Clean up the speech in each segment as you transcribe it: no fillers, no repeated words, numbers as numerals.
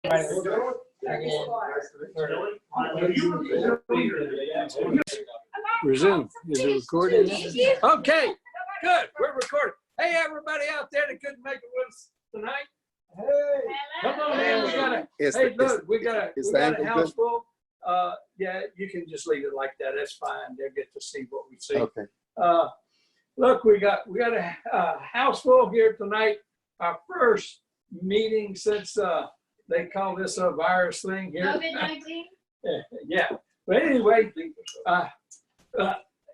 Resume. Is it recording? Okay, good. We're recording. Hey, everybody out there that couldn't make it with us tonight. Hey, come on in. We got a house full. Yeah, you can just leave it like that. That's fine. They'll get to see what we see. Okay. Look, we got a house full here tonight. Our first meeting since they call this a virus thing here. COVID-19? Yeah. But anyway,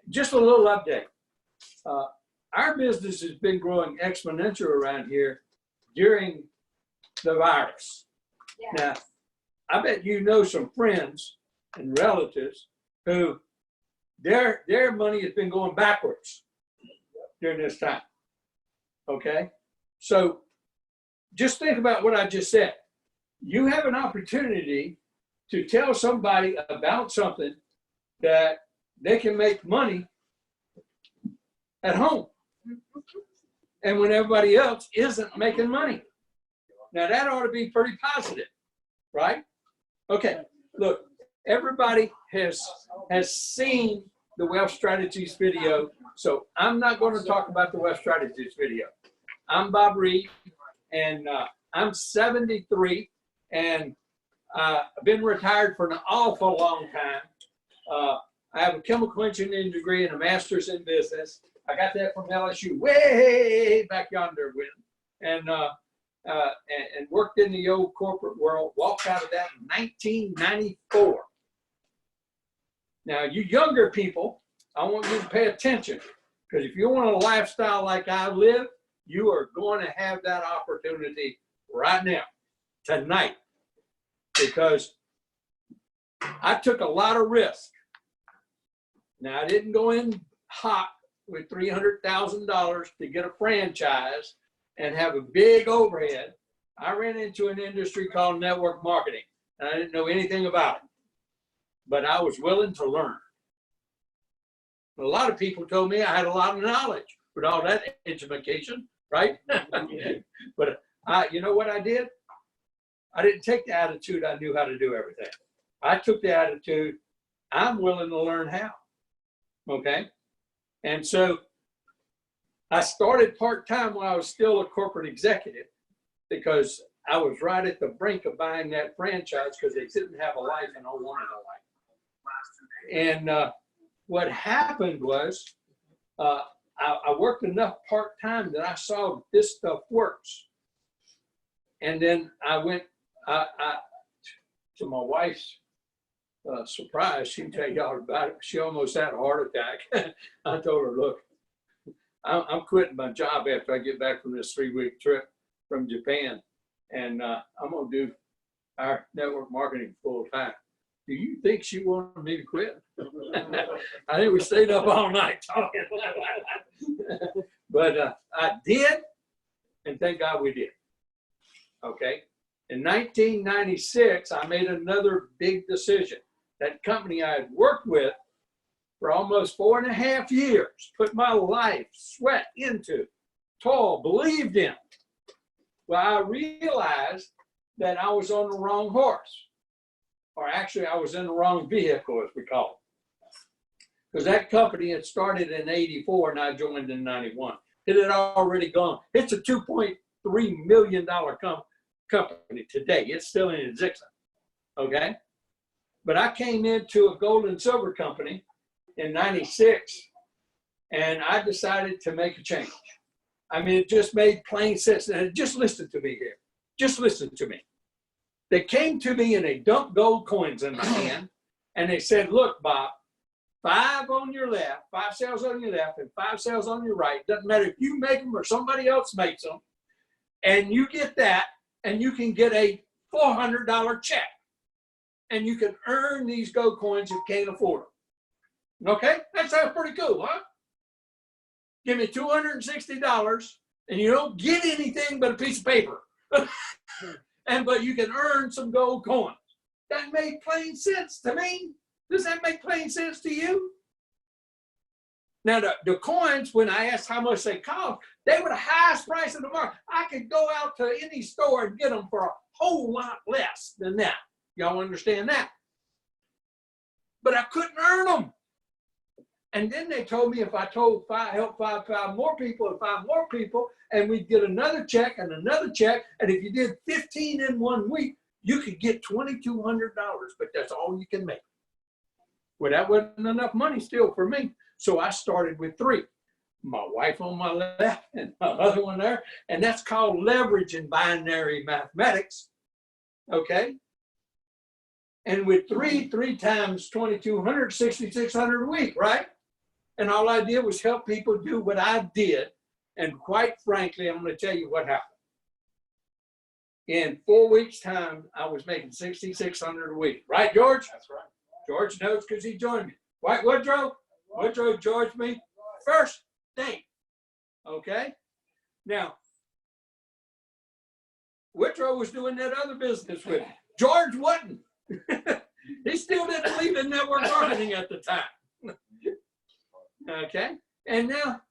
just a little update. Our business has been growing exponential around here during the virus. Yeah. Now, I bet you know some friends and relatives who their money has been going backwards during this time. Okay? So just think about what I just said. You have an opportunity to tell somebody about something that they can make money at home. And when everybody else isn't making money. Now that ought to be pretty positive, right? Okay, look, everybody has seen the Wealth Strategies video, so I'm not going to talk about the Wealth Strategies video. I'm Bob Reid, and I'm 73, and I've been retired for an awful long time. I have a chemical engineering degree and a master's in business. I got that from LSU way back yonder when, and worked in the old corporate world, walked out of that in 1994. Now, you younger people, I want you to pay attention, because if you want a lifestyle like I live, you are going to have that opportunity right now, tonight, because I took a lot of risk. Now, I didn't go in hot with $300,000 to get a franchise and have a big overhead. I ran into an industry called network marketing, and I didn't know anything about it, but I was willing to learn. A lot of people told me I had a lot of knowledge with all that education, right? But you know what I did? I didn't take the attitude I knew how to do everything. I took the attitude, I'm willing to learn how, okay? And so I started part-time while I was still a corporate executive, because I was right at the brink of buying that franchise because they didn't have a life and I wanted a life. And what happened was I worked enough part-time that I saw this stuff works. And then I went to my wife's surprise. She can tell y'all about it. She almost had a heart attack. I told her, look, I'm quitting my job after I get back from this 3-week trip from Japan. And I'm going to do our network marketing full time. Do you think she wanted me to quit? I think we stayed up all night talking. But I did, and thank God we did. Okay. In 1996, I made another big decision. That company I had worked with for almost 4.5 years, put my life, sweat into, toil, believed in. Well, I realized that I was on the wrong horse. Or actually, I was in the wrong vehicle, as we call it. Because that company had started in 84 and I joined in 91. It had already gone. It's a $2.3 million company today. It's still in existence, okay? But I came into a gold and silver company in 96, and I decided to make a change. I mean, it just made plain sense. And just listen to me here. Just listen to me. They came to me and they dumped gold coins in my hand, and they said, look, Bob, 5 on your left, 5 cells on your left, and 5 cells on your right. Doesn't matter if you make them or somebody else makes them. And you get that, and you can get a $400 check. And you can earn these gold coins if you can't afford them. Okay? That sounds pretty cool, huh? Give me $260, and you don't get anything but a piece of paper. But you can earn some gold coins. That made plain sense to me. Does that make plain sense to you? Now, the coins, when I asked how much they cost, they were the highest price in the market. I could go out to any store and get them for a whole lot less than that. Y'all understand that? But I couldn't earn them. And then they told me if I help five more people and 5 more people, and we'd get another check and another check, and if you did 15 in 1 week, you could get $2,200, but that's all you can make. Well, that wasn't enough money still for me. So I started with 3. My wife on my left and my other one there. And that's called leverage in binary mathematics. Okay? And with 3 times 2,200, 6,600 a week, right? And all I did was help people do what I did. And quite frankly, I'm going to tell you what happened. In 4 weeks' time, I was making 6,600 a week. Right, George? That's right. George knows because he joined me. White Woodrow joined me first day. Okay? Now, Woodrow was doing that other business with me. George wasn't. He still didn't believe in network marketing at the time. Okay? And now,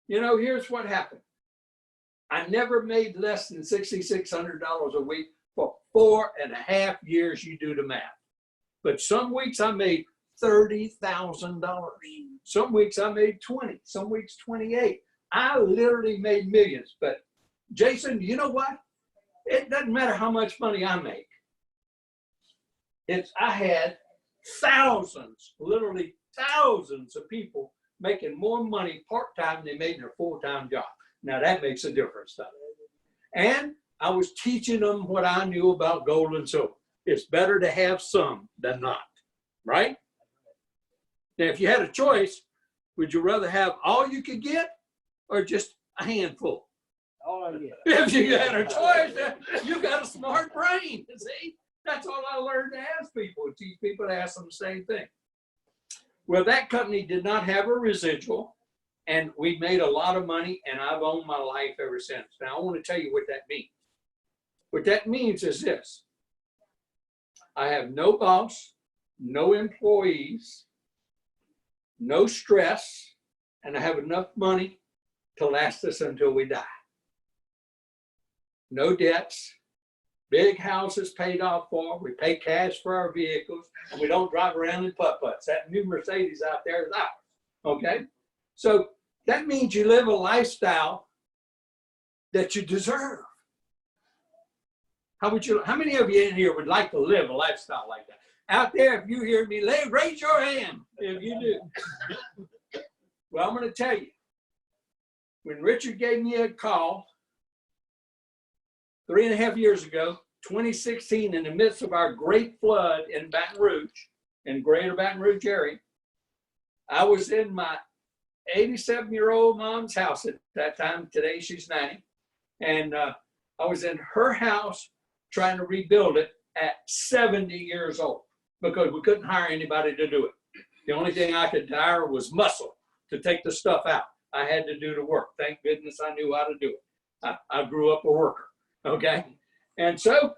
you know, here's what happened. I never made less than $6,600 a week for 4.5 years. You do the math. But some weeks I made $30,000. Some weeks I made 20, some weeks 28. I literally made millions. But Jason, you know what? It doesn't matter how much money I make. I had thousands, literally thousands of people making more money part-time than they made in their full-time job. Now that makes a difference, though. And I was teaching them what I knew about gold and silver. It's better to have some than not, right? Now, if you had a choice, would you rather have all you could get or just a handful? All I get. If you had a choice, you got a smart brain, see? That's all I learned to ask people, to teach people to ask them the same thing. Well, that company did not have a residual, and we made a lot of money, and I've owned my life ever since. Now, I want to tell you what that means. What that means is this. I have no boss, no employees, no stress, and I have enough money to last us until we die. No debts, big houses paid off for, we pay cash for our vehicles, and we don't drive around in putt-putts. That new Mercedes out there is ours, okay? So that means you live a lifestyle that you deserve. How many of you in here would like to live a lifestyle like that? Out there, if you hear me, raise your hand if you do. Well, I'm going to tell you, when Richard gave me a call 3.5 years ago, 2016, in the midst of our great flood in Baton Rouge, in greater Baton Rouge area, I was in my 87-year-old mom's house at that time. Today, she's 90. And I was in her house trying to rebuild it at 70 years old because we couldn't hire anybody to do it. The only thing I could hire was muscle to take the stuff out. I had to do the work. Thank goodness I knew how to do it. I grew up a worker, okay? And so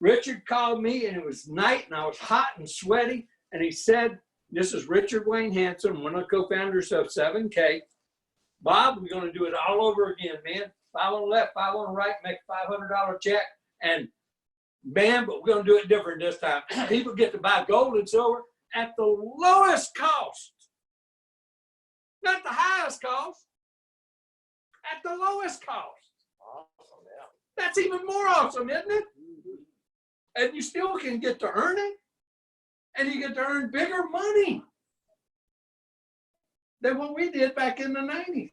Richard called me, and it was night, and I was hot and sweaty, and he said, this is Richard Wayne Hanson, one of the co-founders of 7K. Bob, we're going to do it all over again, man. 5 on the left, 5 on the right, make a $500 check, and bam, but we're going to do it different this time. People get to buy gold and silver at the lowest cost. Not the highest cost, at the lowest cost. Awesome, yeah. That's even more awesome, isn't it? And you still can get to earn it, and you get to earn bigger money than what we did back in the 90s.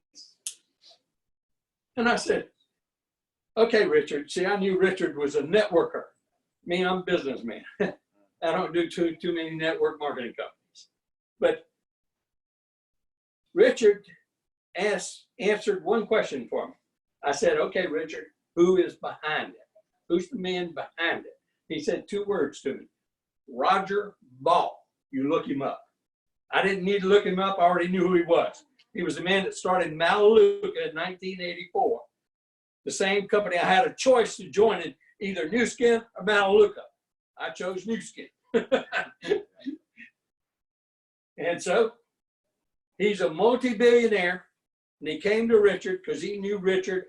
And I said, okay, Richard. See, I knew Richard was a networker. Me, I'm a businessman. I don't do too many network marketing companies. But Richard answered one question for me. I said, okay, Richard, who is behind it? Who's the man behind it? He said 2 words to me. Roger Ball. You look him up. I didn't need to look him up. I already knew who he was. He was the man that started Melaleuca in 1984. The same company I had a choice to join in, either New Skin or Melaleuca. I chose New Skin. And so He's a multi-billionaire, and he came to Richard because he knew Richard.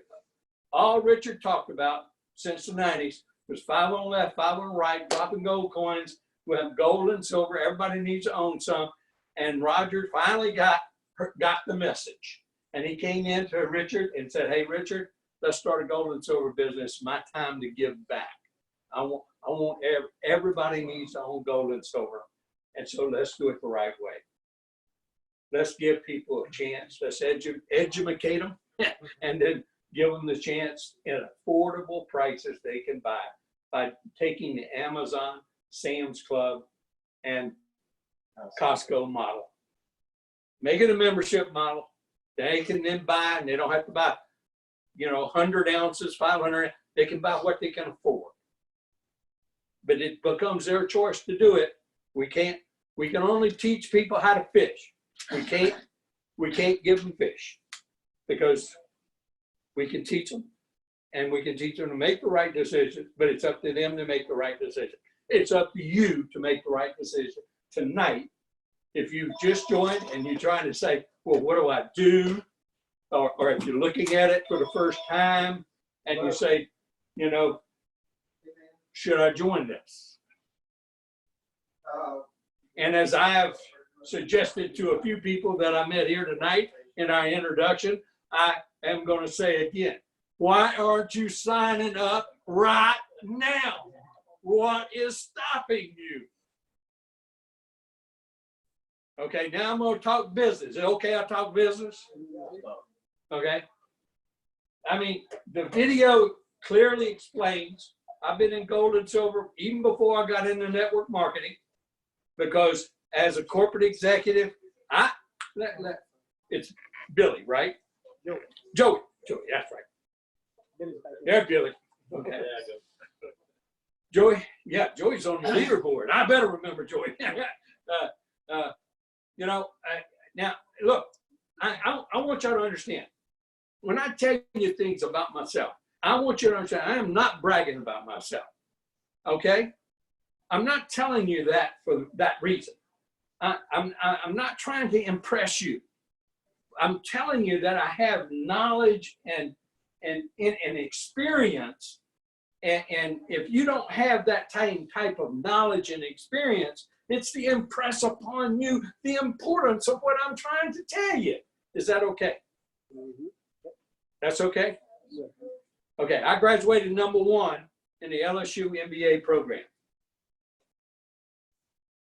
All Richard talked about since the 90s was 5 on the left, 5 on the right, dropping gold coins. We have gold and silver. Everybody needs to own some. And Roger finally got the message. And he came in to Richard and said, hey, Richard, let's start a gold and silver business. My time to give back. I want everybody needs to own gold and silver. And so let's do it the right way. Let's give people a chance. Let's educate them and then give them the chance at affordable prices they can buy by taking the Amazon, Sam's Club, and Costco model. Make it a membership model. They can then buy, and they don't have to buy, 100 ounces, 500. They can buy what they can afford. But it becomes their choice to do it. We can only teach people how to fish. We can't give them fish because we can teach them, and we can teach them to make the right decision, but it's up to them to make the right decision. It's up to you to make the right decision tonight. If you just joined and you're trying to say, well, what do I do? Or if you're looking at it for the first time and you say, should I join this? And as I have suggested to a few people that I met here tonight in our introduction, I am going to say again, why aren't you signing up right now? What is stopping you? Okay, now I'm going to talk business. Is it okay I talk business? Okay. I mean, the video clearly explains I've been in gold and silver even before I got into network marketing, because as a corporate executive, it's Billy, right? Joey, that's right. Yeah, Billy. Okay. Joey, Joey's on the leaderboard. I better remember Joey. Now look, I want y'all to understand. When I tell you things about myself, I want you to understand I am not bragging about myself. Okay? I'm not telling you that for that reason. I'm not trying to impress you. I'm telling you that I have knowledge and experience. And if you don't have that same type of knowledge and experience, it's to impress upon you the importance of what I'm trying to tell you. Is that okay? That's okay? Okay, I graduated #1 in the LSU MBA program.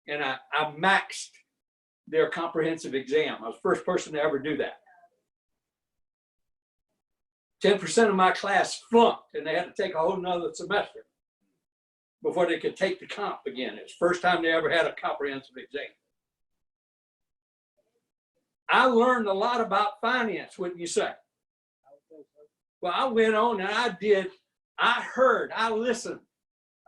And I maxed their comprehensive exam. I was the first person to ever do that. 10% of my class flunked, and they had to take a whole nother semester before they could take the comp again. It's the first time they ever had a comprehensive exam. I learned a lot about finance, wouldn't you say? Well, I went on and I listened.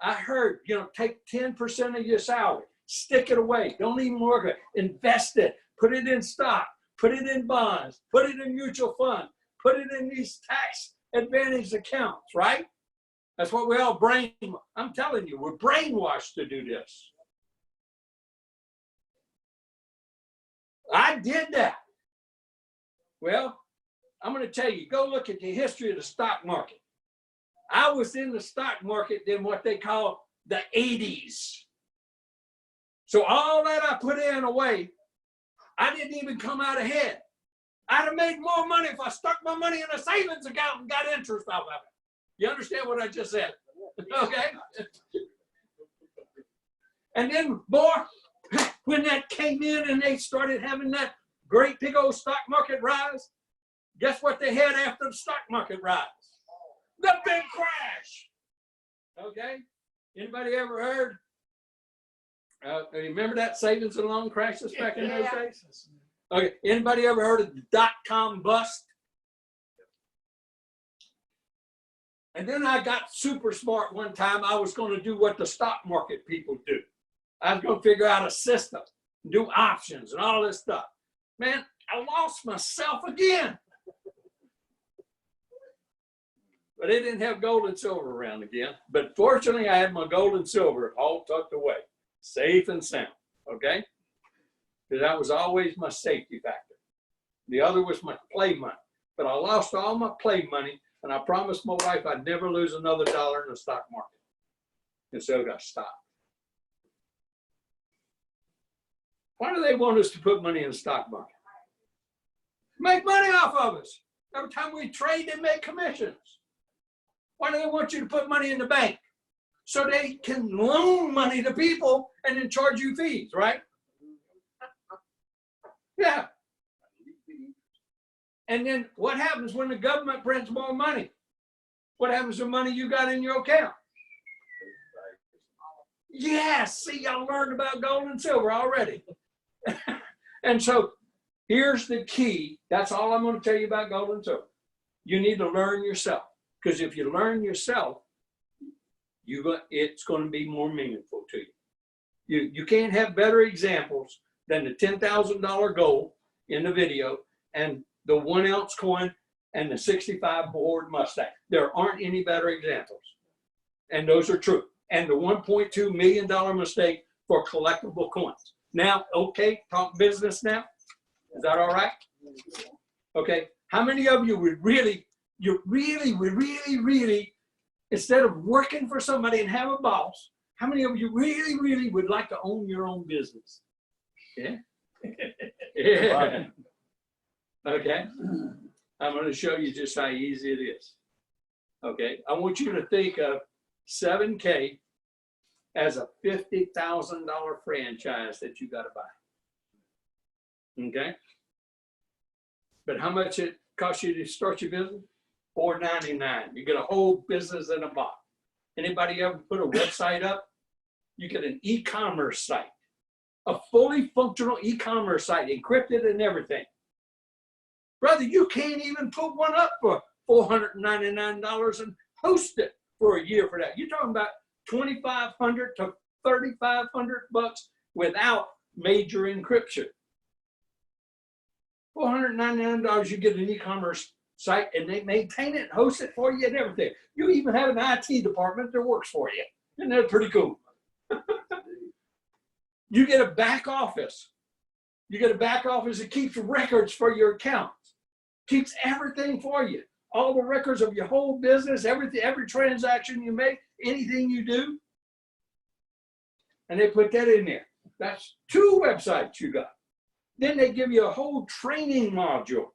I heard, take 10% of your salary, stick it away, don't even work it, invest it, put it in stock, put it in bonds, put it in mutual funds, put it in these tax advantage accounts, right? That's what we all I'm telling you, we're brainwashed to do this. I did that. Well, I'm going to tell you, go look at the history of the stock market. I was in the stock market in what they call the 80s. So all that I put in away, I didn't even come out ahead. I'd have made more money if I stuck my money in a savings account and got interest off of it. You understand what I just said? Okay? And then, boy, when that came in and they started having that great big old stock market rise, guess what they had after the stock market rise? The big crash. Okay? Anybody ever heard? Remember that savings and loan crisis back in those days? Okay. Anybody ever heard of the dot-com bust? And then I got super smart one time. I was going to do what the stock market people do. I was going to figure out a system, do options and all this stuff. Man, I lost myself again. But they didn't have gold and silver around again. But fortunately, I had my gold and silver all tucked away, safe and sound, okay? Because that was always my safety factor. The other was my play money. But I lost all my play money, and I promised my wife I'd never lose another dollar in the stock market. And so I got stopped. Why do they want us to put money in the stock market? Make money off of us. Every time we trade, they make commissions. Why do they want you to put money in the bank? So they can loan money to people and then charge you fees, right? Yeah. And then what happens when the government prints more money? What happens to the money you got in your account? Yes, see, y'all learned about gold and silver already. And so here's the key. That's all I'm going to tell you about gold and silver. You need to learn yourself. Because if you learn yourself, it's going to be more meaningful to you. You can't have better examples than the $10,000 gold in the video and the 1 ounce coin and the 65 Ford Mustang. There aren't any better examples. And those are true. And the $1.2 million mistake for collectible coins. Now, okay, talk business now. Is that all right? Okay. How many of you would really, instead of working for somebody and have a boss, how many of you really would like to own your own business? Yeah. Yeah. Okay. I'm going to show you just how easy it is. Okay. I want you to think of 7K as a $50,000 franchise that you got to buy. Okay. But how much it costs you to start your business? $4.99. You get a whole business in a box. Anybody ever put a website up? You get an e-commerce site, a fully functional e-commerce site, encrypted and everything. Brother, you can't even put one up for $499 and host it for a year for that. You're talking about $2,500 to $3,500 without major encryption. $499, you get an e-commerce site and they maintain it, host it for you and everything. You even have an IT department that works for you. Isn't that pretty cool? You get a back office. You get a back office that keeps records for your accounts, keeps everything for you. All the records of your whole business, everything, every transaction you make, anything you do. And they put that in there. That's 2 websites you got. Then they give you a whole training module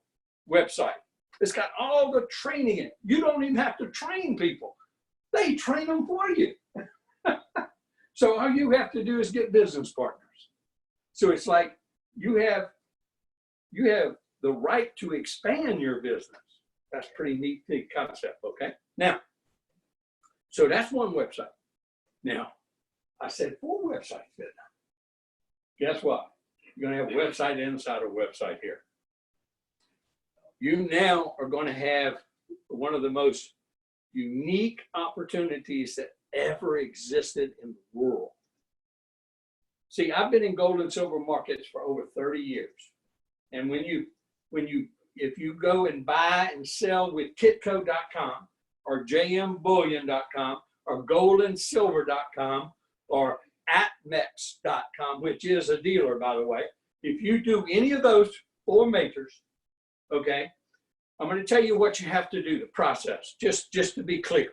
website. It's got all the training in it. You don't even have to train people. They train them for you. So all you have to do is get business partners. So it's like you have the right to expand your business. That's a pretty neat concept, okay? Now, so that's one website. Now, I said 4 websites, didn't I? Guess what? You're going to have a website inside a website here. You now are going to have one of the most unique opportunities that ever existed in the world. See, I've been in gold and silver markets for over 30 years. And if you go and buy and sell with kitco.com or jmbullion.com or goldandsilver.com or atmex.com, which is a dealer, by the way, if you do any of those 4 majors, okay, I'm going to tell you what you have to do, the process, just to be clear.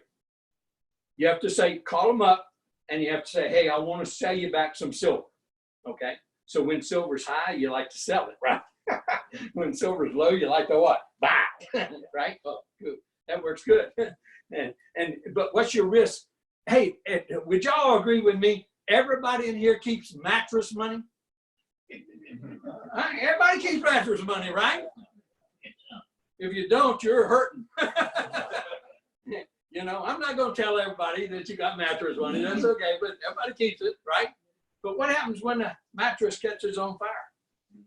You have to say, call them up, and you have to say, hey, I want to sell you back some silver, okay? So when silver's high, you like to sell it, right? When silver's low, you like to what? Buy, right? Oh, good. That works good. But what's your risk? Hey, would y'all agree with me? Everybody in here keeps mattress money. Everybody keeps mattress money, right? If you don't, you're hurting. You know, I'm not going to tell everybody that you got mattress money. That's okay, but everybody keeps it, right? But what happens when the mattress catches on fire?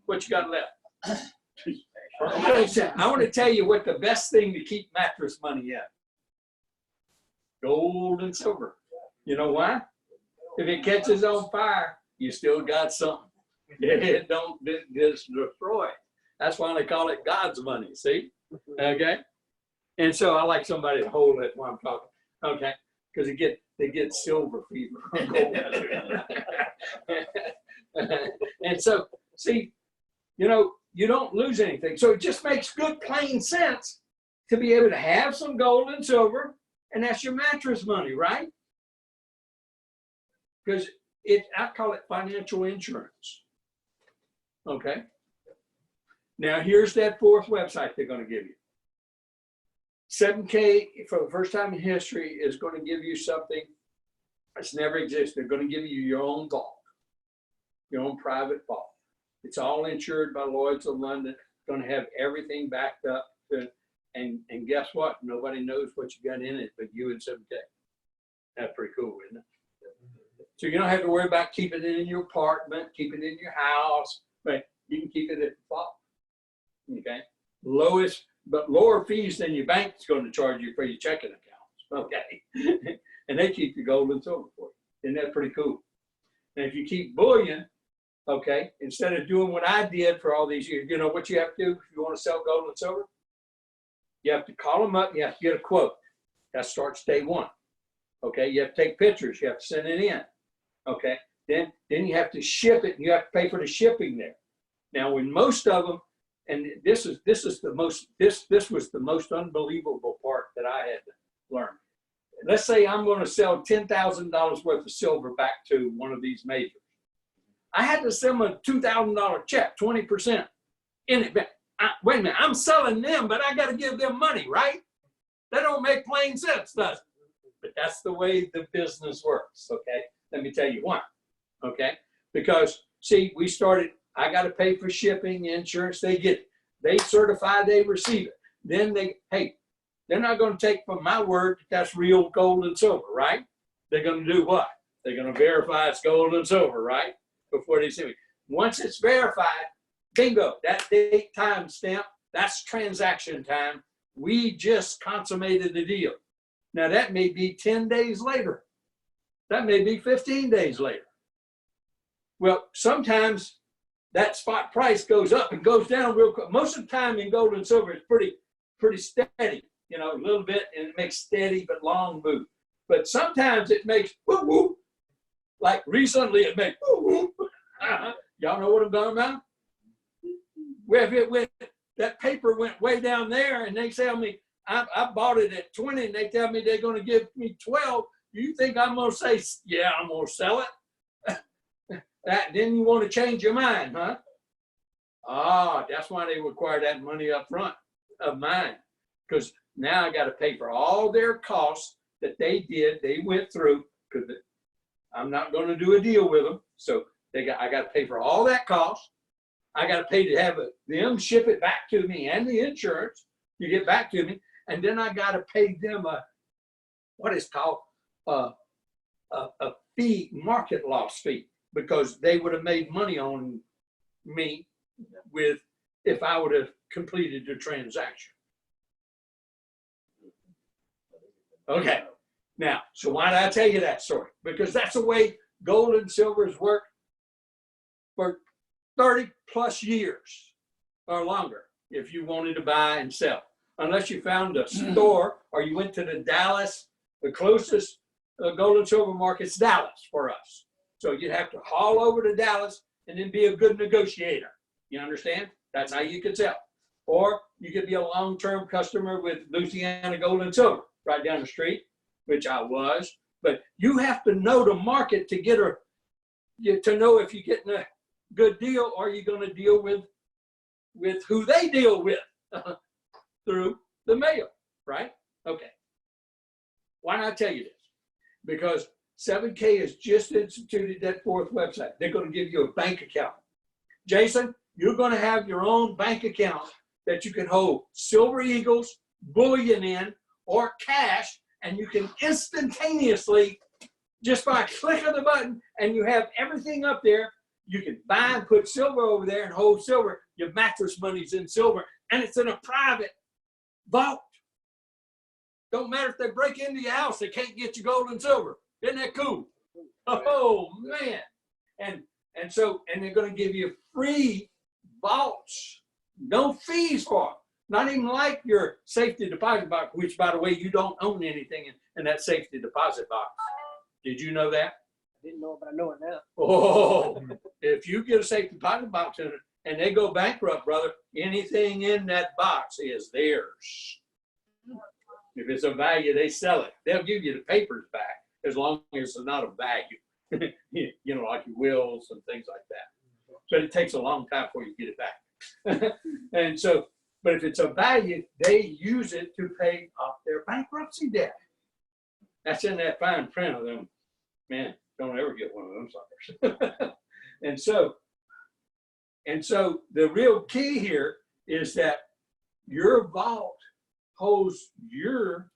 What you got left? I want to tell you what the best thing to keep mattress money in. Gold and silver. You know why? If it catches on fire, you still got something. It don't destroy. That's why they call it God's money, see? Okay? And so I like somebody to hold it while I'm talking, okay? Because they get silver fever. And so, see, you know, you don't lose anything. So it just makes good, plain sense to be able to have some gold and silver, and that's your mattress money, right? Because I call it financial insurance. Okay. Now here's that fourth website they're going to give you. 7K for the first time in history is going to give you something that's never existed. They're going to give you your own vault, your own private vault. It's all insured by Lloyd's of London. Going to have everything backed up to, and guess what? Nobody knows what you got in it but you and 7K. That's pretty cool, isn't it? So you don't have to worry about keeping it in your apartment, keeping it in your house, but you can keep it at the vault. Okay, but lower fees than your bank's going to charge you for your checking accounts. Okay, and they keep your gold and silver for you. Isn't that pretty cool? And if you keep bullion, okay, instead of doing what I did for all these years, you know what you have to do if you want to sell gold and silver? You have to call them up. You have to get a quote. That starts day one. Okay, you have to take pictures. You have to send it in. Okay, then you have to ship it, and you have to pay for the shipping there. Now, when most of them, and this was the most unbelievable part that I had to learn. Let's say I'm going to sell $10,000 worth of silver back to one of these majors. I had to send them a $2,000 check, 20% in it. Wait a minute, I'm selling them, but I got to give them money, right? That don't make plain sense, does it? But that's the way the business works, okay? Let me tell you why, okay? Because, see, we started, I got to pay for shipping, insurance, they get it. They certify, they receive it. Then they're not going to take from my word that that's real gold and silver, right? They're going to do what? They're going to verify it's gold and silver, right? Before they see me. Once it's verified, bingo, that date time stamp, that's transaction time. We just consummated the deal. Now that may be 10 days later. That may be 15 days later. Well, sometimes that spot price goes up and goes down real quick. Most of the time in gold and silver, it's pretty steady, you know, a little bit, and it makes steady but long move. But sometimes it makes whoop whoop. Like recently it made whoop whoop. Y'all know what I'm talking about? Well, if it went, that paper went way down there, and they tell me I bought it at 20, and they tell me they're going to give me 12. You think I'm going to say, yeah, I'm going to sell it? Then you want to change your mind, huh? Ah, that's why they require that money up front of mine, because now I got to pay for all their costs that they went through, because I'm not going to do a deal with them. So I got to pay for all that cost. I got to pay to have them ship it back to me, and the insurance to get back to me. And then I got to pay them what is called a fee, market loss fee, because they would have made money on me if I would have completed the transaction. Okay. Now, so why did I tell you that story? Because that's the way gold and silver has worked for 30 plus years or longer if you wanted to buy and sell. Unless you found a store or you went to the Dallas, the closest gold and silver market's Dallas for us. So you'd have to haul over to Dallas and then be a good negotiator. You understand? That's how you could sell. Or you could be a long-term customer with Louisiana Gold and Silver right down the street, which I was. But you have to know the market to to know if you're getting a good deal, or you're going to deal with who they deal with through the mail, right? Okay. Why did I tell you this? Because 7K has just instituted that fourth website. They're going to give you a bank account. Jason, you're going to have your own bank account that you can hold Silver Eagles, bullion in, or cash, and you can instantaneously, just by a click of the button, and you have everything up there. You can buy and put silver over there and hold silver. Your mattress money's in silver, and it's in a private vault. Don't matter if they break into your house, they can't get your gold and silver. Isn't that cool? Oh man. And they're going to give you free vaults, no fees for them. Not even like your safety deposit box, which by the way, you don't own anything in that safety deposit box. Did you know that? I didn't know, but I know it now. Oh, if you get a safety deposit box in it, and they go bankrupt, brother, anything in that box is theirs. If it's a value, they sell it. They'll give you the papers back as long as it's not a value. You know, like your wills and things like that. But it takes a long time before you get it back. And so, but if it's a value, they use it to pay off their bankruptcy debt. That's in that fine print of them. Man, don't ever get one of them suckers. And so the real key here is that your vault holds your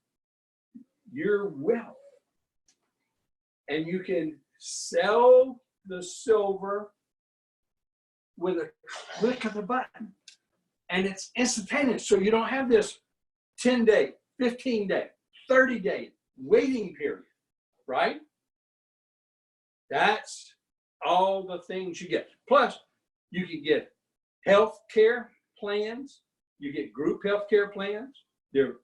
wealth. And you can sell the silver with a click of the button. And it's instantaneous. So you don't have this 10-day, 15-day, 30-day waiting period, right? That's all the things you get. Plus, you can get health care plans. You get group health care plans. They're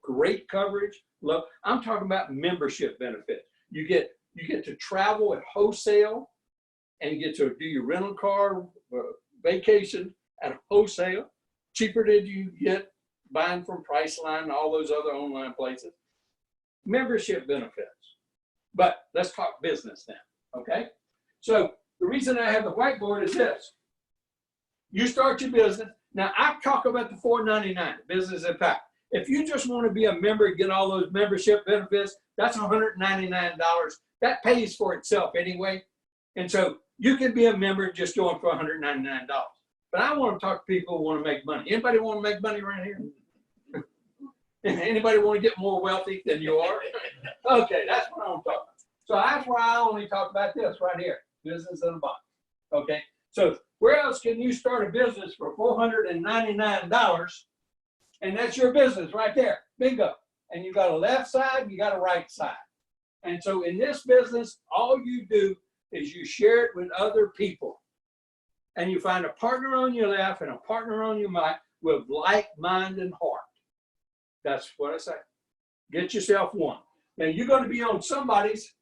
great coverage. Look, I'm talking about membership benefits. You get to travel at wholesale, and you get to do your rental car vacation at wholesale, cheaper than you get buying from Priceline and all those other online places. Membership benefits. But let's talk business now, okay? So the reason I have the whiteboard is this. You start your business. Now, I talk about the $4.99, business impact. If you just want to be a member and get all those membership benefits, that's $199. That pays for itself anyway. And so you can be a member just doing for $199. But I want to talk to people who want to make money. Anybody want to make money right here? Anybody want to get more wealthy than you are? Okay, that's what I want to talk about. So that's why I only talk about this right here, business in a box. Okay, so where else can you start a business for $499? And that's your business right there, bingo. And you got a left side, you got a right side. And so in this business, all you do is you share it with other people. And you find a partner on your left and a partner on your right with like mind and heart. That's what I say. Get yourself one. Now you're going to be on somebody's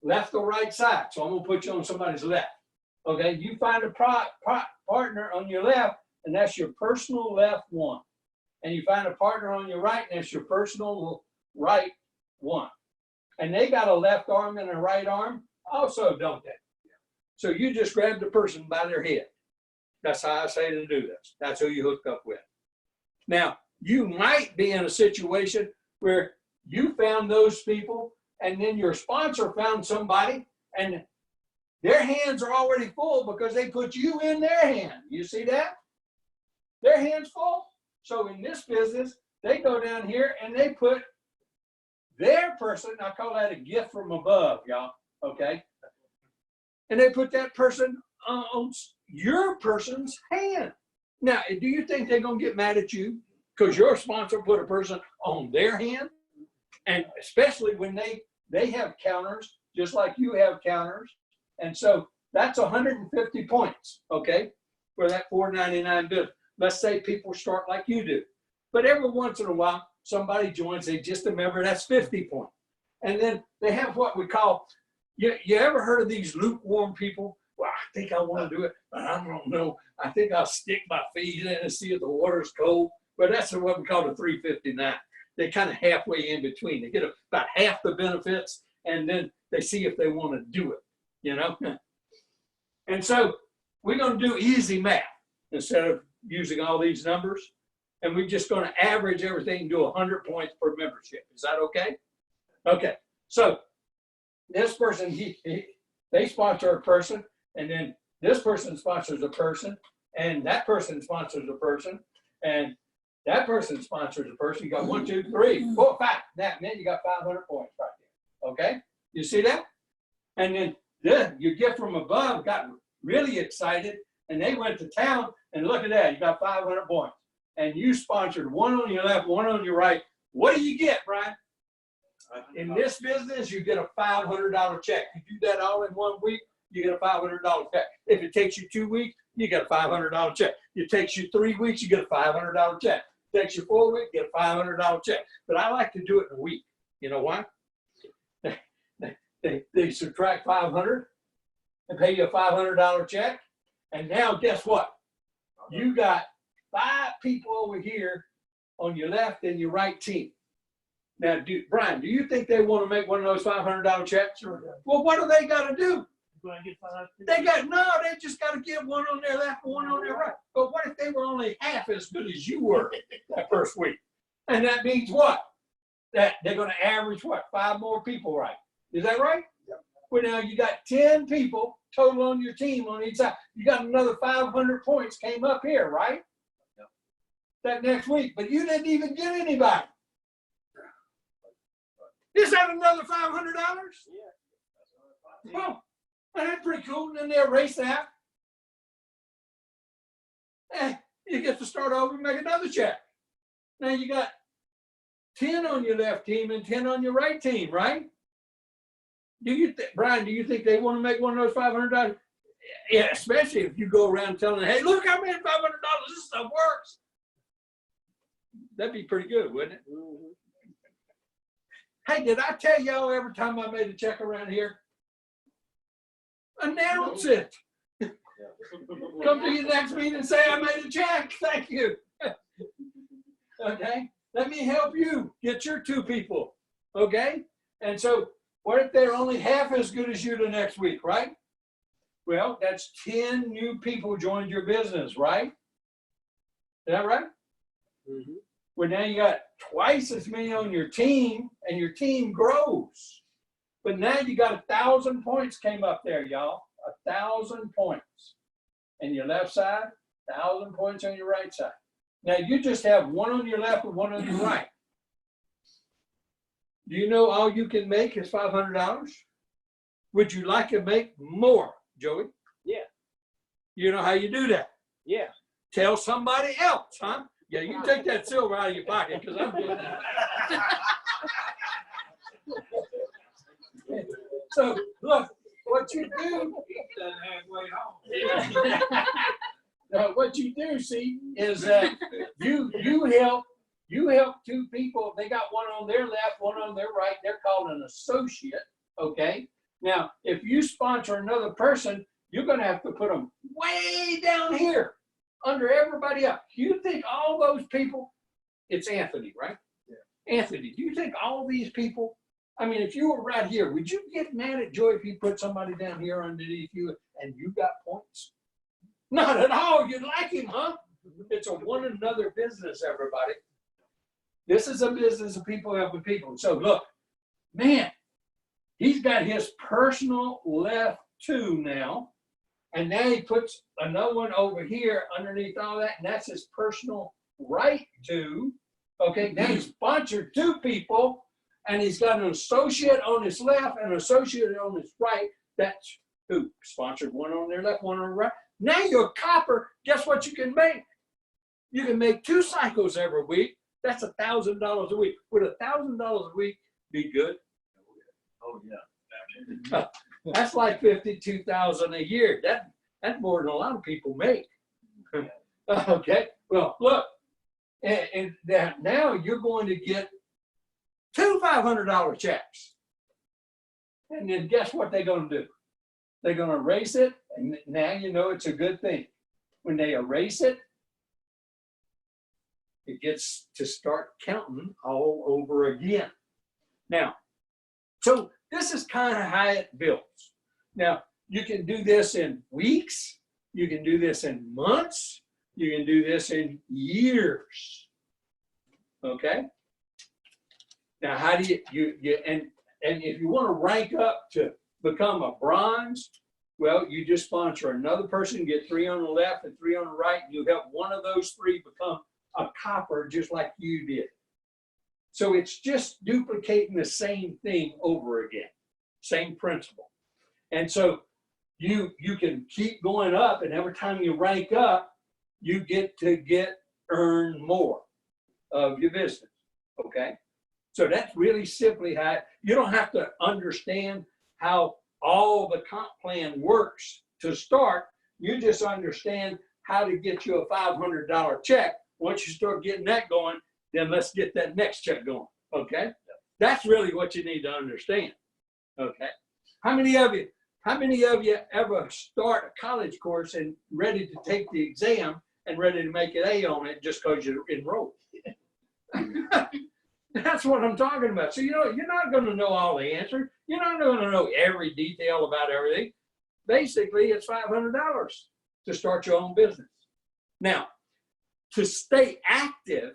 left or right side. So I'm going to put you on somebody's left. Okay, you find a partner on your left, and that's your personal left one. And you find a partner on your right, and that's your personal right one. And they got a left arm and a right arm also, don't they? So you just grab the person by their head. That's how I say to do this. That's who you hook up with. Now, you might be in a situation where you found those people, and then your sponsor found somebody, and their hands are already full because they put you in their hand. You see that? Their hands full. So in this business, they go down here and they put their person, I call that a gift from above, y'all, okay? And they put that person on your person's hand. Now, do you think they're going to get mad at you because your sponsor put a person on their hand? And especially when they have counters, just like you have counters. And so that's 150 points, okay, for that $4.99 business. Let's say people start like you do. But every once in a while, somebody joins, they just a member, that's 50 points. And then they have what we call, you ever heard of these lukewarm people? Well, I think I want to do it, but I don't know. I think I'll stick my feet in and see if the water's cold. But that's what we call the 359. They're kind of halfway in between. They get about half the benefits, and then they see if they want to do it, you know? And so we're going to do easy math instead of using all these numbers. And we're just going to average everything to 100 points per membership. Is that okay? Okay. So this person, they sponsor a person, and then this person sponsors a person, and that person sponsors a person, and that person sponsors a person. You got 1, 2, 3, 4, 5. That meant you got 500 points right there. Okay? You see that? And then your gift from above got really excited, and they went to town, and look at that. You got 500 points. And you sponsored one on your left, one on your right. What do you get, Brian? In this business, you get a $500 check. You do that all in 1 week, you get a $500 check. If it takes you 2 weeks, you get a $500 check. It takes you 3 weeks, you get a $500 check. It takes you 4 weeks, you get a $500 check. But I like to do it in a week. You know why? They subtract 500 and pay you a $500 check. And now guess what? You got 5 people over here on your left and your right team. Now, Brian, do you think they want to make one of those $500 checks? Well, what do they got to do? They just got to get one on their left and one on their right. But what if they were only half as good as you were that first week? And that means what? That they're going to average what? 5 more people, right? Is that right? Yep. Well, now you got 10 people total on your team on each side. You got another 500 points came up here, right? Yep. That next week, but you didn't even get anybody. Is that another $500? Yeah. Well, that's pretty cool. And then they'll erase that. You get to start over and make another check. Now you got 10 on your left team and 10 on your right team, right? Brian, do you think they want to make one of those $500? Yeah, especially if you go around telling them, hey, look, I made $500. This stuff works. That'd be pretty good, wouldn't it? Mm-hmm. Hey, did I tell y'all every time I made a check around here? Announce it. Come to your next meeting and say, I made a check. Thank you. Okay? Let me help you get your 2 people. Okay? And so, what if they're only half as good as you the next week, right? Well, that's 10 new people joined your business, right? Is that right? Mm-hmm. Well, now you got twice as many on your team, and your team grows. But now you got 1,000 points came up there, y'all. 1,000 points. And your left side, 1,000 points on your right side. Now you just have one on your left and one on your right. Do you know all you can make is $500? Would you like to make more, Joey? Yeah. You know how you do that? Yeah. Tell somebody else, huh? Yeah, you take that silver out of your pocket because I'm doing that. So look, what you do. What you do, see, is that you help 2 people. They got one on their left, one on their right. They're called an associate. Okay. Now, if you sponsor another person, you're going to have to put them way down here under everybody else. You think all those people? It's Anthony, right? Yeah. Anthony, do you think all these people? I mean, if you were right here, would you get mad at Joy if he put somebody down here underneath you and you got points? Not at all. You'd like him, huh? It's a one another business, everybody. This is a business of people helping people. So look, man, he's got his personal left 2 now. And now he puts another one over here underneath all that. And that's his personal right 2. Okay, now he's sponsored 2 people. And he's got an associate on his left and an associate on his right. That's who sponsored one on their left, one on their right. Now you're copper. Guess what you can make? You can make 2 cycles every week. That's $1,000 a week. Would $1,000 a week be good? Oh yeah. That's like $52,000 a year. That's more than a lot of people make. Okay. Well, look, and now you're going to get 2 $500 checks. And then guess what they're going to do? They're going to erase it, and now you know it's a good thing. When they erase it, it gets to start counting all over again. Now, so this is kind of how it builds. Now, you can do this in weeks. You can do this in months. You can do this in years. Okay? Now, how do you and if you want to rank up to become a bronze, well, you just sponsor another person, get 3 on the left and 3 on the right, and you help one of those 3 become a copper just like you did. So it's just duplicating the same thing over again, same principle. And so you can keep going up, and every time you rank up, you get to earn more of your business, okay? So that's really simply how, you don't have to understand how all the comp plan works to start. You just understand how to get you a $500 check. Once you start getting that going, then let's get that next check going, okay? That's really what you need to understand, okay? How many of you How many of you ever start a college course and ready to take the exam and ready to make an A on it just because you're enrolled? That's what I'm talking about. So, you're not going to know all the answers. You're not going to know every detail about everything. Basically, it's $500 to start your own business. Now, to stay active,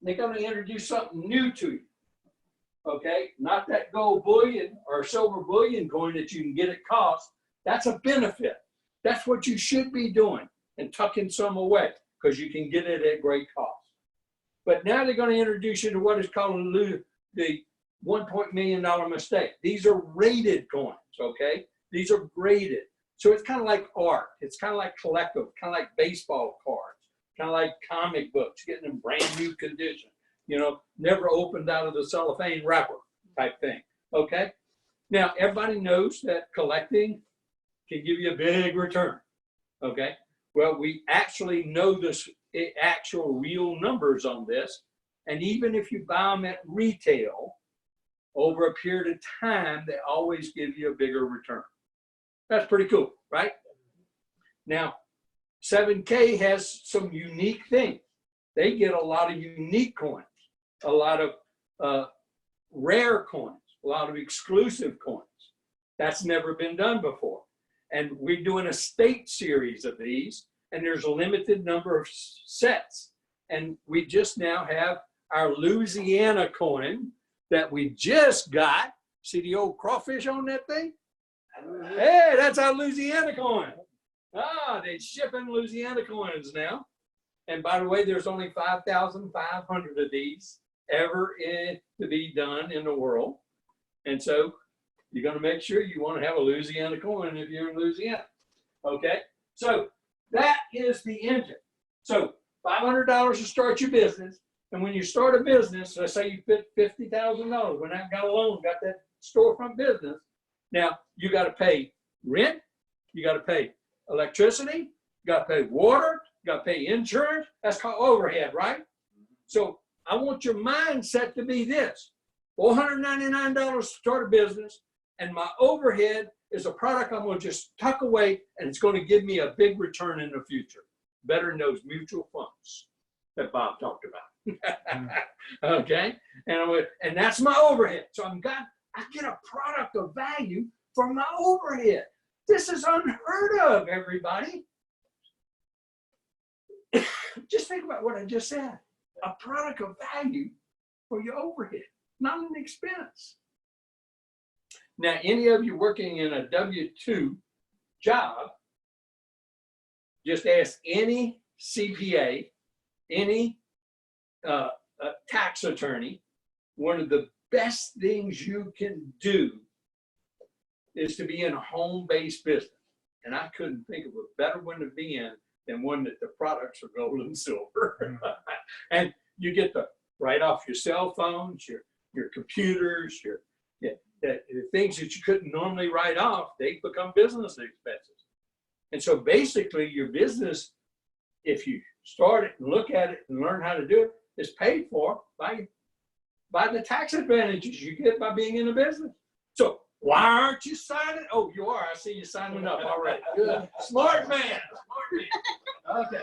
they're going to introduce something new to you. Okay? Not that gold bullion or silver bullion coin that you can get at cost. That's a benefit. That's what you should be doing and tucking some away because you can get it at great cost. But now they're going to introduce you to what is called the $1 million mistake. These are rated coins, okay? These are graded. So it's kind of like art. It's kind of like collectible, kind of like baseball cards, kind of like comic books, getting in brand new condition, never opened out of the cellophane wrapper type thing, okay? Now, everybody knows that collecting can give you a big return, okay? Well, we actually know this actual real numbers on this. And even if you buy them at retail, over a period of time, they always give you a bigger return. That's pretty cool, right? Now, 7K has some unique things. They get a lot of unique coins, a lot of rare coins, a lot of exclusive coins. That's never been done before. And we're doing a state series of these, and there's a limited number of sets. And we just now have our Louisiana coin that we just got. See the old crawfish on that thing? Hey, that's our Louisiana coin. They're shipping Louisiana coins now. And by the way, there's only 5,500 of these ever to be done in the world. And so you're going to make sure you want to have a Louisiana coin if you're in Louisiana. Okay? So that is the engine. So $500 to start your business. And when you start a business, let's say you fit $50,000. When I got a loan, got that storefront business. Now, you got to pay rent. You got to pay electricity. You got to pay water. You got to pay insurance. That's called overhead, right? So I want your mindset to be this. $499 to start a business. And my overhead is a product I'm going to just tuck away, and it's going to give me a big return in the future. Better than those mutual funds that Bob talked about. Okay? And that's my overhead. So I get a product of value from my overhead. This is unheard of, everybody. Just think about what I just said. A product of value for your overhead, not an expense. Now, any of you working in a W-2 job, just ask any CPA, any tax attorney, one of the best things you can do is to be in a home-based business. And I couldn't think of a better one to be in than one that the products are gold and silver. And you get to write off your cell phones, your computers, the things that you couldn't normally write off, they become business expenses. And so basically your business, if you start it and look at it and learn how to do it, is paid for by the tax advantages you get by being in a business. So why aren't you signing? Oh, you are. I see you signing up already. Good. Smart man. Okay.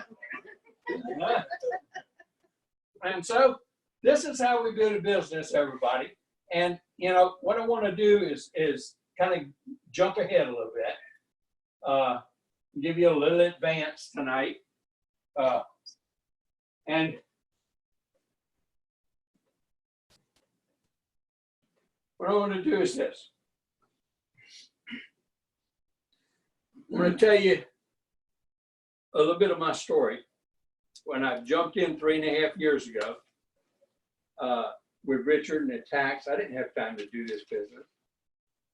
And so this is how we do the business, everybody. And what I want to do is kind of jump ahead a little bit, give you a little advance tonight, and what I want to do is this. I'm going to tell you a little bit of my story. When I jumped in 3.5 years ago with Richard and the tax, I didn't have time to do this business.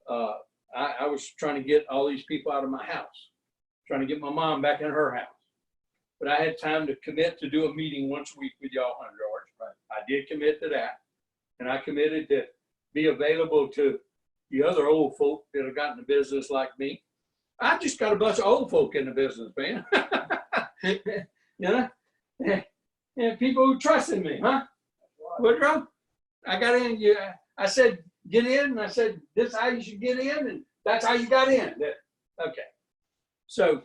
I was trying to get all these people out of my house, trying to get my mom back in her house. But I had time to commit to do a meeting once a week with y'all, George. Right. I did commit to that. And I committed to be available to the other old folk that have gotten the business like me. I just got a bunch of old folk in the business, man. And people who trusted me, huh? Woodrow? I got in, I said, get in, and I said, this is how you should get in, and That's how you got in. Okay. So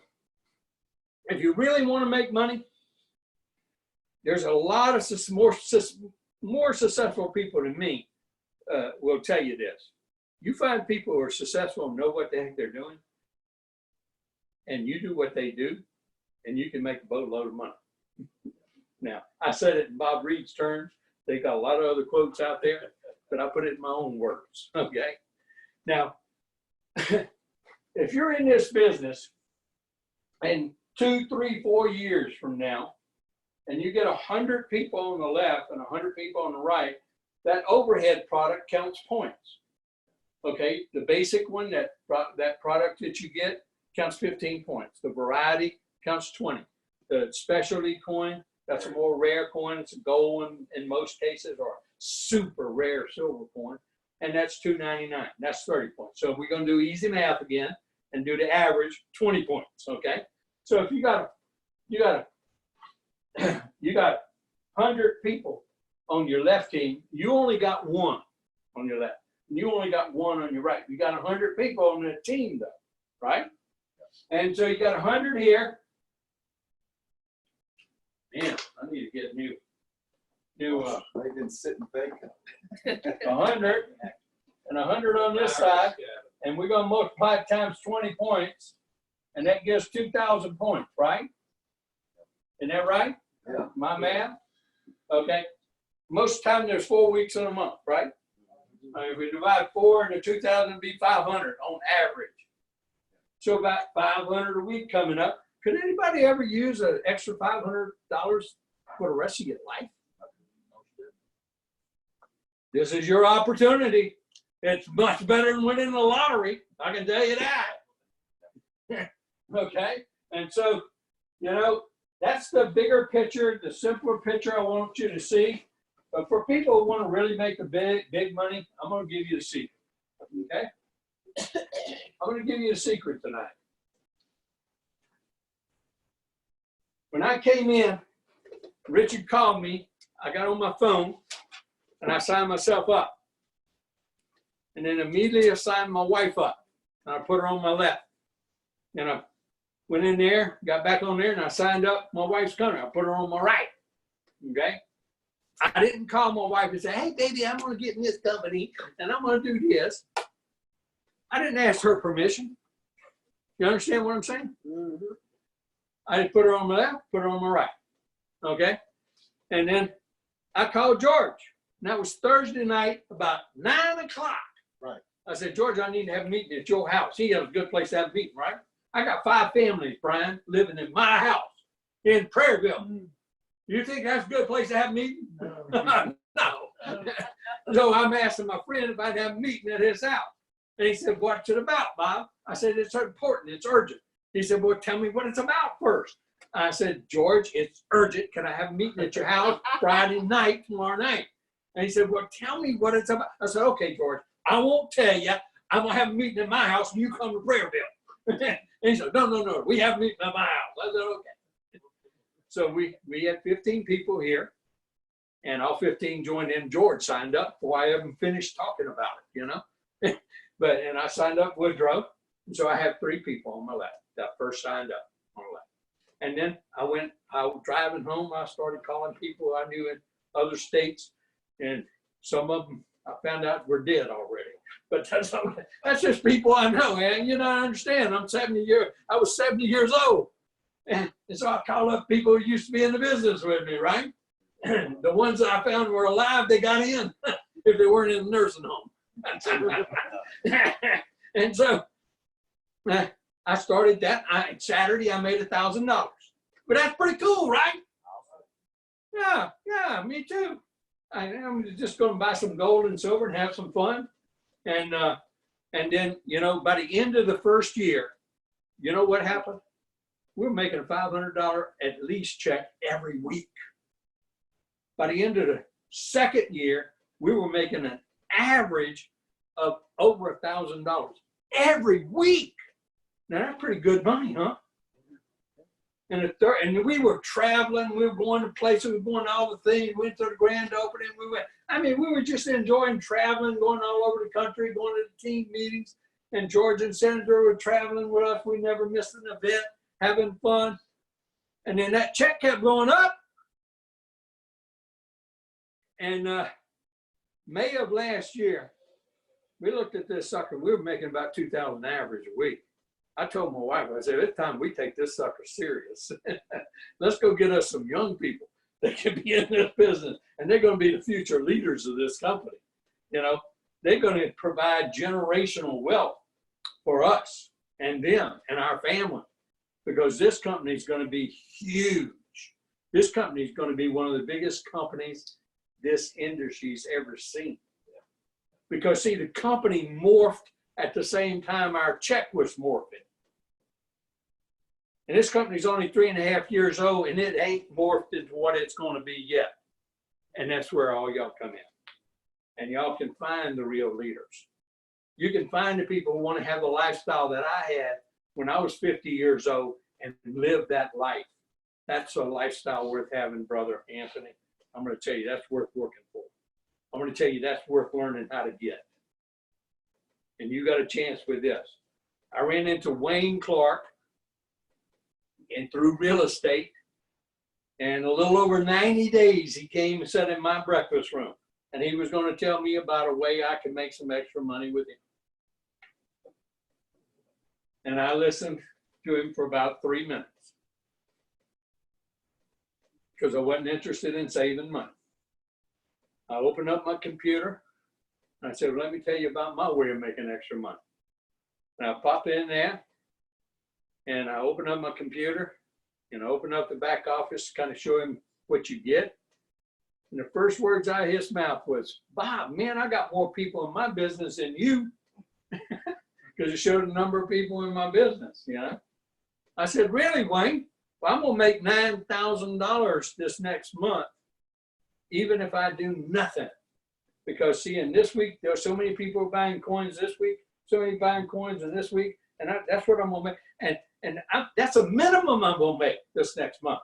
if you really want to make money, there's a lot of more successful people than me will tell you this. You find people who are successful and know what the heck they're doing, and you do what they do, and you can make a boatload of money. Now, I said it in Bob Reid's terms. They got a lot of other quotes out there, but I put it in my own words, okay? Now, if you're in this business and 2, 3, 4 years from now, and you get 100 people on the left and 100 people on the right, that overhead product counts points. Okay, the basic one, that product that you get counts 15 points. The variety counts 20. The specialty coin, that's a more rare coin. It's a gold in most cases, or a super rare silver coin, and that's $2.99. That's 30 points. So we're going to do easy math again and do the average 20 points. Okay, so if you got 100 people on your left team, you only got one on your left. You only got one on your right. You got 100 people on the team, though, right? And so you got 100 here. Man, I need to get new. I can sit and think. 100 and 100 on this side, and we're gonna multiply it times 20 points, and that gives 2,000 points, right? Isn't that right? Yeah. My math? Okay. Most of the time there's 4 weeks in a month, right? If we divide 4 into 2,000, it'd be 500 on average. So about 500 a week coming up. Could anybody ever use an extra $500 for the rest of your life? This is your opportunity. It's much better than winning the lottery. I can tell you that. Okay. And so, you know, that's the bigger picture, the simpler picture I want you to see. But for people who want to really make the big money, I'm going to give you the secret. Okay? I'm going to give you a secret tonight. When I came in, Richard called me. I got on my phone and I signed myself up. And then immediately I signed my wife up. And I put her on my left. And I went in there, got back on there, and I signed up my wife's country. I put her on my right. Okay? I didn't call my wife and say, hey, baby, I'm going to get in this company and I'm going to do this. I didn't ask her permission. You understand what I'm saying? Mm-hmm. I just put her on my left, put her on my right. Okay? And then I called George. And that was Thursday night, about 9 o'clock. Right. I said, George, I need to have a meeting at your house. He has a good place to have a meeting, right? I got 5 families, Brian, living in my house in Prairieville. Mm-hmm. You think that's a good place to have a meeting? No. So I'm asking my friend if I'd have a meeting at his house. And he said, what's it about, Bob? I said, it's important. It's urgent. He said, well, tell me what it's about first. I said, George, it's urgent. Can I have a meeting at your house Friday night, tomorrow night? And he said, well, tell me what it's about. I said, okay, George, I won't tell you. I'm going to have a meeting at my house and you come to Prairieville. And he said, no, we have a meeting at my house. I said, okay. So we had 15 people here, and all 15 joined in. George signed up before I even finished talking about it, you know. And I signed up Woodrow, and so I have 3 people on my left that first signed up on the left. And then I was driving home. I started calling people I knew in other states, and some of them I found out were dead already. But that's just people I know, man. You don't understand. I was 70 years old. And so I called up people who used to be in the business with me, right? The ones that I found were alive, they got in if they weren't in a nursing home. And so I started that. Saturday, I made $1,000. But that's pretty cool, right? Yeah, me too. I'm just going to buy some gold and silver and have some fun. And then, you know, by the end of the first year, you know what happened? We were making a $500 at least check every week. By the end of the second year, we were making an average of over $1,000 every week. Now that's pretty good money, huh? And we were traveling. We were going to places. We were going to all the things. We went to the grand opening. We were just enjoying traveling, going all over the country, going to the team meetings. And George and Senator were traveling with us. We never missed an event, having fun. And then that check kept going up. And May of last year, we looked at this sucker. We were making about $2,000 average a week. I told my wife, I said, it's time we take this sucker serious. Let's go get us some young people that can be in this business. And they're going to be the future leaders of this company. You know, they're going to provide generational wealth for us and them and our family, because this company is going to be huge. This company is going to be one of the biggest companies this industry's ever seen. Because see, the company morphed at the same time our check was morphing. And this company's only 3.5 years old, and it ain't morphed into what it's going to be yet. And that's where all y'all come in. And y'all can find the real leaders. You can find the people who want to have the lifestyle that I had when I was 50 years old and live that life. That's a lifestyle worth having, Brother Anthony. I'm going to tell you, that's worth working for. I'm going to tell you, that's worth learning how to get. And you got a chance with this. I ran into Wayne Clark and through real estate. And a little over 90 days, he came and sat in my breakfast room. And he was going to tell me about a way I could make some extra money with him. And I listened to him for about 3 minutes. Because I wasn't interested in saving money. I opened up my computer. And I said, well, let me tell you about my way of making extra money. And I popped in there. And I opened up my computer. And I opened up the back office to kind of show him what you get. And the first words out of his mouth was, Bob, man, I got more people in my business than you. Because it showed the number of people in my business, you know. I said, really, Wayne? Well, I'm going to make $9,000 this next month, even if I do nothing. Because, see, in this week, there are so many people buying coins this week, so many buying coins in this week, and that's what I'm going to make. And that's a minimum I'm going to make this next month.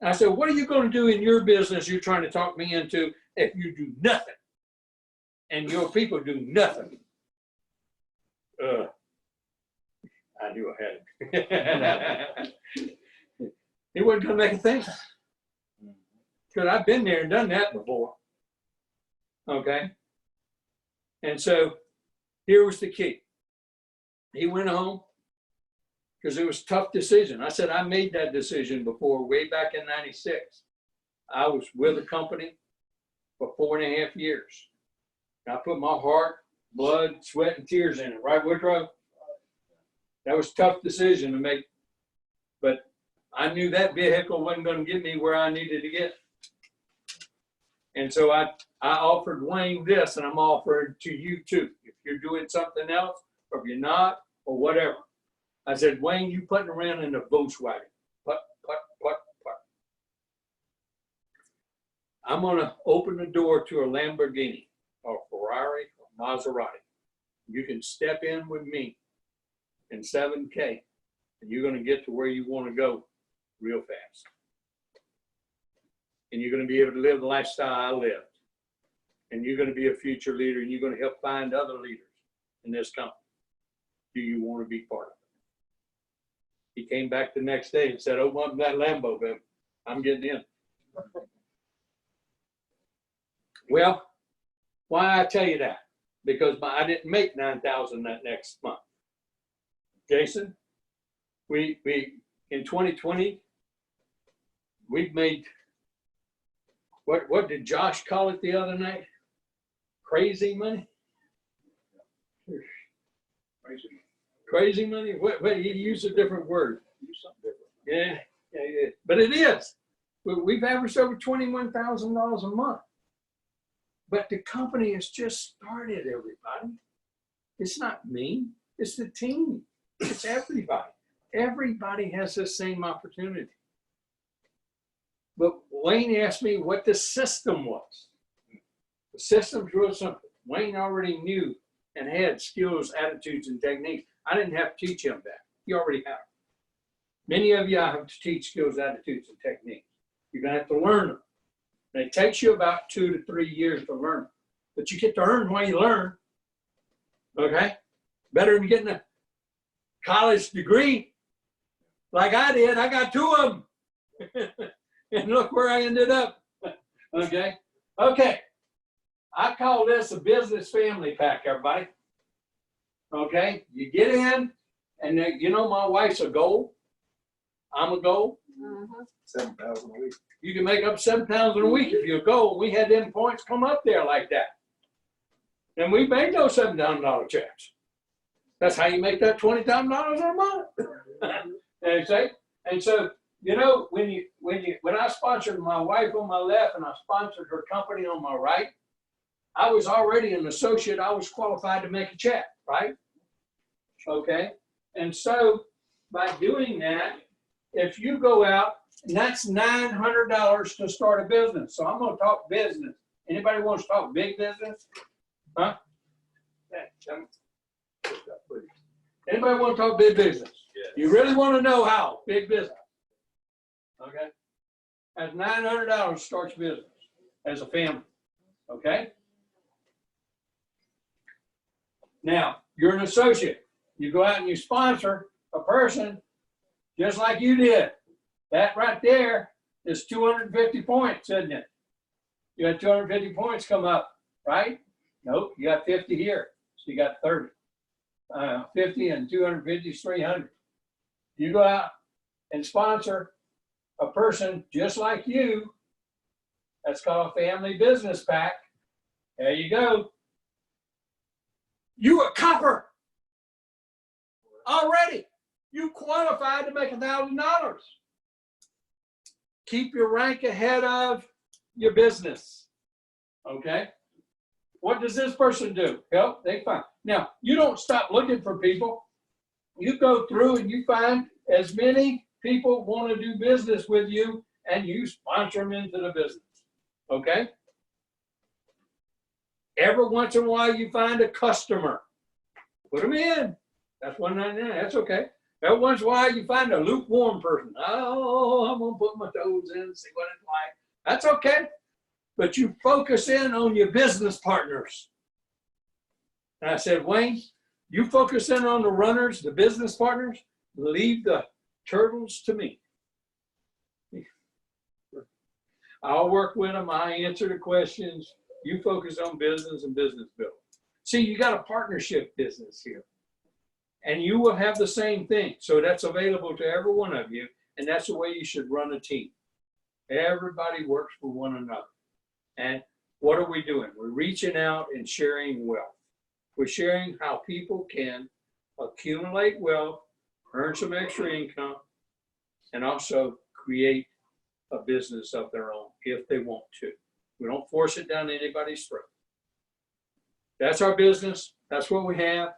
I said, what are you going to do in your business you're trying to talk me into if you do nothing? And your people do nothing. I knew I had it. He wasn't going to make a thing. Because I've been there and done that before. Okay? And so here was the key. He went home because it was a tough decision. I said, I made that decision before, way back in 96. I was with a company for 4.5 years. And I put my heart, blood, sweat, and tears in it, right, Woodrow? That was a tough decision to make. But I knew that vehicle wasn't going to get me where I needed to get. And so I offered Wayne this, and I'm offering to you too. If you're doing something else, or if you're not, or whatever. I said, Wayne, you putting around in a Volkswagen. Put. I'm going to open the door to a Lamborghini or Ferrari or Maserati. You can step in with me in 7K, and you're going to get to where you want to go real fast. And you're going to be able to live the lifestyle I lived. And you're going to be a future leader, and you're going to help find other leaders in this company. Do you want to be part of it? He came back the next day and said, open up that Lambo, baby. I'm getting in. Well, why I tell you that? Because I didn't make $9,000 that next month. Jason, we in 2020, we've made, what did Josh call it the other night? Crazy money? Crazy money? What he used a different word. Use something different. Yeah. But it is. We've averaged over $21,000 a month. But the company has just started, everybody. It's not me. It's the team. It's everybody. Everybody has the same opportunity. But Wayne asked me what the system was. The system's real simple. Wayne already knew and had skills, attitudes, and techniques. I didn't have to teach him that. He already had them. Many of you I have to teach skills, attitudes, and techniques. You're going to have to learn them. And it takes you about 2 to 3 years to learn them. But you get to earn while you learn. Okay? Better than getting a college degree like I did. I got 2 of them. And look where I ended up. Okay? Okay. I call this a business family pack, everybody. Okay? You get in, and then, you know, my wife's a goal. I'm a goal. 7,000 a week. You can make up 7,000 a week if you're a goal. We had them points come up there like that. And we made those $7,000 checks. That's how you make that $20,000 a month. And so, you know, when I sponsored my wife on my left and I sponsored her company on my right, I was already an associate. I was qualified to make a check, right? Okay. And so by doing that, if you go out, and that's $900 to start a business. So I'm going to talk business. Anybody wants to talk big business? Huh? Anybody want to talk big business? Yes. You really want to know how big business? Okay. That's $900 starts business as a family. Okay. Now you're an associate. You go out and you sponsor a person just like you did. That right there is 250 points, isn't it? You got 250 points come up, right? Nope, you got 50 here, so you got 30. 50 and 250 is 300. You go out and sponsor a person just like you. That's called a family business pack. There you go. You a copper already. You qualified to make $1,000. Keep your rank ahead of your business. Okay? What does this person do? Help, they find. Now, you don't stop looking for people. You go through and you find as many people want to do business with you and you sponsor them into the business. Okay? Every once in a while you find a customer. Put them in. That's $1.99. That's okay. Every once in a while you find a lukewarm person. Oh, I'm going to put my toes in and see what it's like. That's okay. But you focus in on your business partners. And I said, Wayne, you focus in on the runners, the business partners, leave the turtles to me. I'll work with them. I answer the questions. You focus on business and business building. See, you got a partnership business here. And you will have the same thing. So that's available to every one of you. And that's the way you should run a team. Everybody works for one another. And what are we doing? We're reaching out and sharing wealth. We're sharing how people can accumulate wealth, earn some extra income, and also create a business of their own if they want to. We don't force it down anybody's throat. That's our business. That's what we have.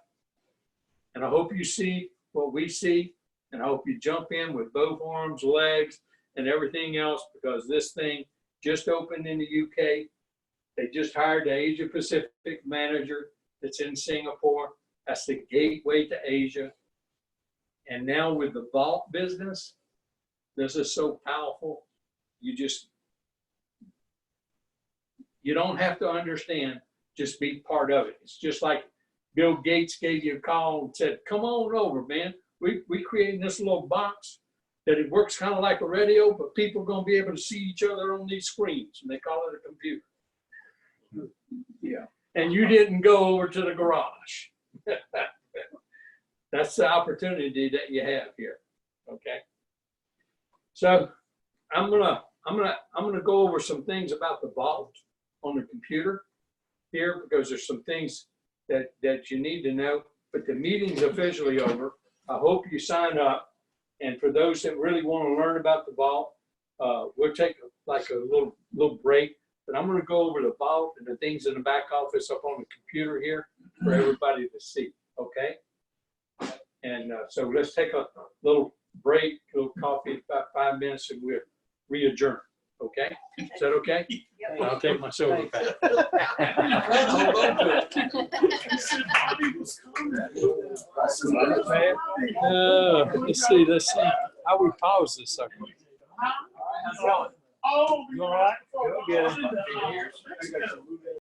And I hope you see what we see. And I hope you jump in with both arms, legs, and everything else, because this thing just opened in the UK. They just hired the Asia Pacific manager that's in Singapore. That's the gateway to Asia. And now with the vault business, this is so powerful. You don't have to understand, just be part of it. It's just like Bill Gates gave you a call and said, come on over, man. We created this little box that it works kind of like a radio, but people are going to be able to see each other on these screens, and they call it a computer. Yeah. And you didn't go over to the garage. That's the opportunity that you have here. Okay. So I'm gonna go over some things about the vault on the computer here, because there's some things that you need to know. But the meeting's officially over. I hope you sign up. And for those that really want to learn about the vault, we'll take like a little break. But I'm going to go over the vault and the things in the back office up on the computer here for everybody to see. Okay. And so let's take a little break, a little coffee, about 5 minutes, and we'll re-adjourn. Okay? Is that okay? Yep. I'll take my soda back. Let's see. How we pause this sucker? Oh, you all right? Good.